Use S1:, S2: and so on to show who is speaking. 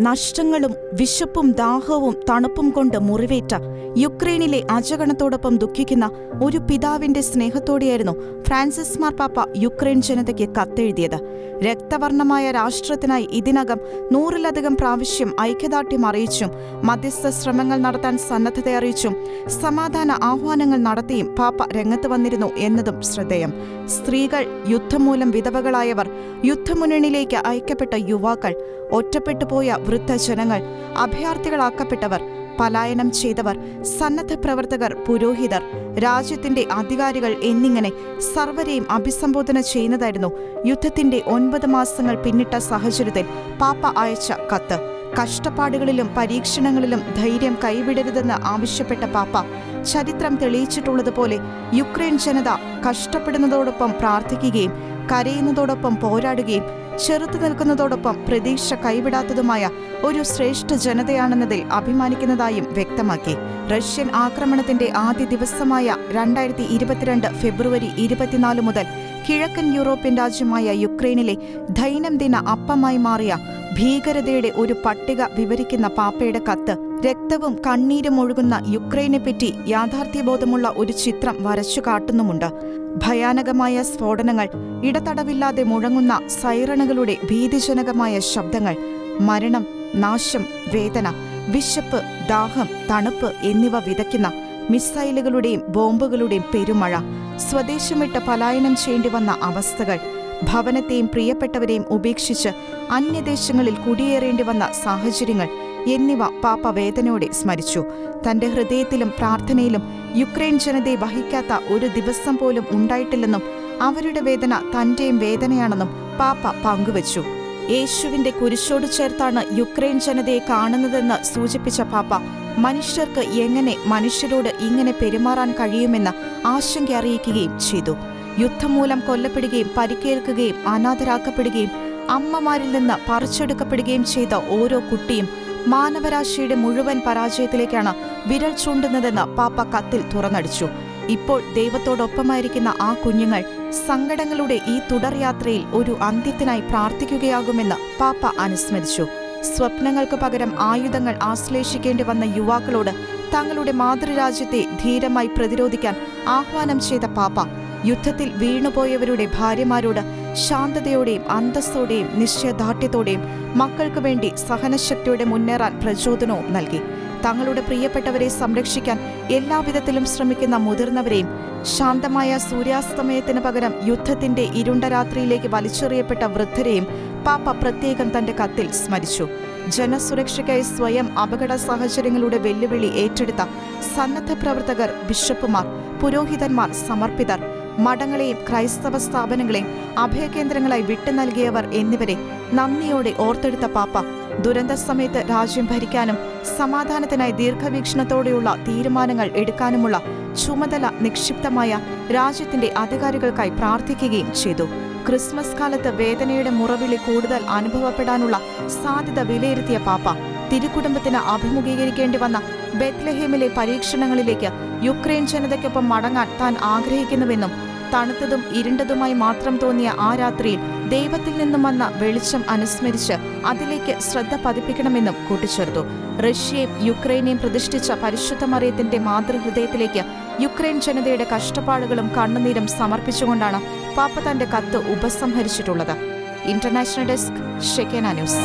S1: നഷ്ടങ്ങളും വിശപ്പും ദാഹവും തണുപ്പും കൊണ്ട് മുറിവേറ്റ യുക്രൈനിലെ അജഗണത്തോടൊപ്പം ദുഃഖിക്കുന്ന ഒരു പിതാവിന്റെ സ്നേഹത്തോടെയായിരുന്നു ഫ്രാൻസിസ് മാർപ്പാപ്പ യുക്രൈൻ ജനതയ്ക്ക് കത്തെഴുതിയത്. രക്തവർണ്ണമായ രാഷ്ട്രത്തിനായി ഇതിനകം 100-ലധികം പ്രാവശ്യം ഐക്യദാർഢ്യം അറിയിച്ചും മധ്യസ്ഥ ശ്രമങ്ങൾ നടത്താൻ സന്നദ്ധത അറിയിച്ചും സമാധാന ആഹ്വാനങ്ങൾ നടത്തിയും പാപ്പ രംഗത്ത് വന്നിരുന്നു എന്നതും ശ്രദ്ധേയം. സ്ത്രീകൾ, യുദ്ധം മൂലം വിധവകളായവർ, യുദ്ധമുന്നണിയിലേക്ക് അയക്കപ്പെട്ട യുവാക്കൾ, ഒറ്റപ്പെട്ടുപോയ വൃദ്ധജനങ്ങൾ, അഭയാർത്ഥികളാക്കപ്പെട്ടവർ, പലായനം ചെയ്തവർ, സന്നദ്ധ പ്രവർത്തകർ, പുരോഹിതർ, രാജ്യത്തിന്റെ അധികാരികൾ എന്നിങ്ങനെ സർവരെയും അഭിസംബോധന ചെയ്യുന്നതായിരുന്നു യുദ്ധത്തിന്റെ 9 മാസങ്ങൾ പിന്നിട്ട സാഹചര്യത്തിൽ പാപ്പ അയച്ച കത്ത്. കഷ്ടപ്പാടുകളിലും പരീക്ഷണങ്ങളിലും ധൈര്യം കൈവിടരുതെന്ന് ആവശ്യപ്പെട്ട പാപ്പ ചരിത്രം തെളിയിച്ചിട്ടുള്ളതുപോലെ യുക്രൈൻ ജനത കഷ്ടപ്പെടുന്നതോടൊപ്പം പ്രാർത്ഥിക്കുകയും കരയുന്നതോടൊപ്പം പോരാടുകയും ചെറുത്തു നിൽക്കുന്നതോടൊപ്പം പ്രതീക്ഷ കൈവിടാത്തതുമായ ഒരു ശ്രേഷ്ഠ ജനതയാണെന്നതിൽ അഭിമാനിക്കുന്നതായും വ്യക്തമാക്കി. റഷ്യൻ ആക്രമണത്തിന്റെ ആദ്യ ദിവസമായ 2022 ഫെബ്രുവരി 24 മുതൽ കിഴക്കൻ യൂറോപ്യൻ രാജ്യമായ യുക്രൈനിലെ ദൈനംദിന അപ്പമായി മാറിയ ഭീകരതയുടെ ഒരു പട്ടിക വിവരിക്കുന്ന പാപ്പയുടെ കത്ത് രക്തവും കണ്ണീരും ഒഴുകുന്ന യുക്രൈനെപ്പറ്റി യാഥാർത്ഥ്യബോധമുള്ള ഒരു ചിത്രം വരച്ചു കാട്ടുന്നുമുണ്ട്. ഭയാനകമായ സ്ഫോടനങ്ങൾ, ഇടതടവില്ലാതെ മുഴങ്ങുന്ന സൈറണുകളുടെ ഭീതിജനകമായ ശബ്ദങ്ങൾ, മരണം, നാശം, വേദന, വിശപ്പ്, ദാഹം, തണുപ്പ് എന്നിവ വിതയ്ക്കുന്ന മിസൈലുകളുടെയും ബോംബുകളുടെയും പെരുമഴ, സ്വദേശം വിട്ട് പലായനം ചെയ്യേണ്ടി വന്ന അവസ്ഥകൾ, ഭവനത്തെയും പ്രിയപ്പെട്ടവരെയും ഉപേക്ഷിച്ച് അന്യദേശങ്ങളിൽ കുടിയേറേണ്ടി വന്ന സാഹചര്യങ്ങൾ എന്നിവ പാപ്പ വേദനയോടെ സ്മരിച്ചു. തന്റെ ഹൃദയത്തിലും പ്രാർത്ഥനയിലും യുക്രൈൻ ജനതയെ വഹിക്കാത്ത ഒരു ദിവസം പോലും ഉണ്ടായിട്ടില്ലെന്നും അവരുടെ വേദന തന്റെയും വേദനയാണെന്നും പാപ്പ പങ്കുവച്ചു. യേശുവിന്റെ കുരിശോട് ചേർത്താണ് യുക്രൈൻ ജനതയെ കാണുന്നതെന്ന് സൂചിപ്പിച്ച പാപ്പ മനുഷ്യർക്ക് എങ്ങനെ മനുഷ്യരോട് ഇങ്ങനെ പെരുമാറാൻ കഴിയുമെന്ന് ആശങ്ക അറിയിക്കുകയും ചെയ്തു. യുദ്ധം മൂലം കൊല്ലപ്പെടുകയും പരിക്കേൽക്കുകയും അനാഥരാക്കപ്പെടുകയും അമ്മമാരിൽ നിന്ന് പറിച്ചെടുക്കപ്പെടുകയും ചെയ്ത ഓരോ കുട്ടിയും മാനവരാശിയുടെ മുഴുവൻ പരാജയത്തിലേക്കാണ് വിരൽ ചൂണ്ടുന്നതെന്ന് പാപ്പ കത്തിൽ തുറന്നടിച്ചു. ഇപ്പോൾ ദൈവത്തോടൊപ്പമായിരിക്കുന്ന ആ കുഞ്ഞുങ്ങൾ സങ്കടങ്ങളുടെ ഈ തുടർയാത്രയിൽ ഒരു അന്ത്യത്തിനായി പ്രാർത്ഥിക്കുകയാകുമെന്ന് പാപ്പ അനുസ്മരിച്ചു. സ്വപ്നങ്ങൾക്ക് പകരം ആയുധങ്ങൾ ആശ്ലേഷിക്കേണ്ടി വന്ന യുവാക്കളോട് തങ്ങളുടെ മാതൃരാജ്യത്തെ ധീരമായി പ്രതിരോധിക്കാൻ ആഹ്വാനം ചെയ്ത പാപ്പ യുദ്ധത്തിൽ വീണുപോയവരുടെ ഭാര്യമാരോട് ശാന്തതയോടെയും അന്തസ്സോടെയും നിശ്ചയദാർഢ്യത്തോടെയും മക്കൾക്ക് വേണ്ടി സഹനശക്തിയോടെ മുന്നേറാൻ പ്രചോദനവും നൽകി. തങ്ങളുടെ പ്രിയപ്പെട്ടവരെ സംരക്ഷിക്കാൻ എല്ലാവിധത്തിലും ശ്രമിക്കുന്ന മുതിർന്നവരെയും ശാന്തമായ സൂര്യാസ്തമയത്തിന് പകരം യുദ്ധത്തിന്റെ ഇരുണ്ട രാത്രിയിലേക്ക് വലിച്ചെറിയപ്പെട്ട വൃദ്ധരെയും പാപ്പ പ്രത്യേകം തന്റെ കത്തിൽ സ്മരിച്ചു. ജനസുരക്ഷയ്ക്കായി സ്വയം അപകട സാഹചര്യങ്ങളുടെ വെല്ലുവിളി ഏറ്റെടുത്ത സന്നദ്ധ പ്രവർത്തകർ, ബിഷപ്പുമാർ, പുരോഹിതന്മാർ, സമർപ്പിതർ, മഠങ്ങളെയും ക്രൈസ്തവ സ്ഥാപനങ്ങളെയും അഭയകേന്ദ്രങ്ങളായി വിട്ടു നൽകിയവർ എന്നിവരെ നന്ദിയോടെ ഓർത്തെടുത്ത പാപ്പ ദുരന്ത സമയത്ത് രാജ്യം ഭരിക്കാനും സമാധാനത്തിനായി ദീർഘവീക്ഷണത്തോടെയുള്ള തീരുമാനങ്ങൾ എടുക്കാനുമുള്ള ചുമതല നിക്ഷിപ്തമായ രാജ്യത്തിന്റെ അധികാരികൾക്കായി പ്രാർത്ഥിക്കുകയും ചെയ്തു. ക്രിസ്മസ് കാലത്ത് വേദനയുടെ മുറവിളി കൂടുതൽ അനുഭവപ്പെടാനുള്ള സാധ്യത വിലയിരുത്തിയ പാപ്പ തിരുക്കുടുംബത്തിന് അഭിമുഖീകരിക്കേണ്ടി വന്ന ബെത്ലഹേമിലെ പരീക്ഷണങ്ങളിലേക്ക് യുക്രൈൻ ജനതയ്ക്കൊപ്പം മടങ്ങാൻ താൻ ആഗ്രഹിക്കുന്നുവെന്നും തണുത്തതും ഇരുണ്ടതുമായി മാത്രം തോന്നിയ ആ രാത്രിയിൽ ദൈവത്തിൽ നിന്നും വന്ന വെളിച്ചം അനുസ്മരിച്ച് അതിലേക്ക് ശ്രദ്ധ പതിപ്പിക്കണമെന്നും കൂട്ടിച്ചേർത്തു. റഷ്യയും യുക്രൈനെയും പ്രതിഷ്ഠിച്ച പരിശുദ്ധ മറിയത്തിന്റെ മാതൃഹൃദയത്തിലേക്ക് യുക്രൈൻ ജനതയുടെ കഷ്ടപ്പാടുകളും കണ്ണുനീരും സമർപ്പിച്ചുകൊണ്ടാണ് പാപ്പ തന്റെ കത്ത് ഉപസംഹരിച്ചിട്ടുള്ളത്. International desk, Shekinah news.